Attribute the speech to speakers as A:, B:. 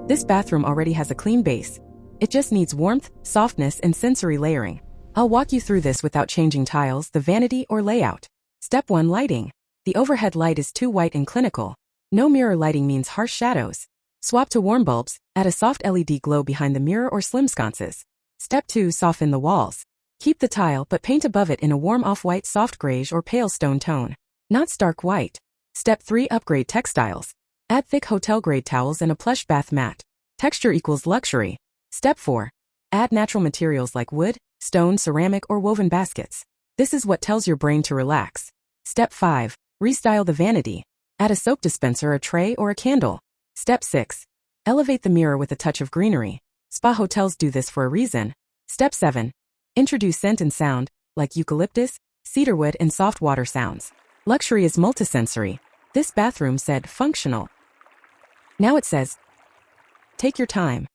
A: This bathroom already has a clean base. It just needs warmth, softness, and sensory layering. I'll walk you through this without changing tiles, the vanity, or layout. Step 1. Lighting. The overhead light is too white and clinical. No mirror lighting means harsh shadows. Swap to warm bulbs, add a soft LED glow behind the mirror or slim sconces. Step 2. Soften the walls. Keep the tile but paint above it in a warm off-white, soft grayish or pale stone tone, not stark white. Step 3. Upgrade textiles. Add thick hotel-grade towels and a plush bath mat. Texture equals luxury. Step 4. Add natural materials like wood, stone, ceramic, or woven baskets. This is what tells your brain to relax. Step 5. Restyle the vanity. Add a soap dispenser, a tray, or a candle. Step 6. Elevate the mirror with a touch of greenery. Spa hotels do this for a reason. Step 7. Introduce scent and sound, like eucalyptus, cedarwood, and soft water sounds. Luxury is multisensory. This bathroom said functional. Now it says, take your time.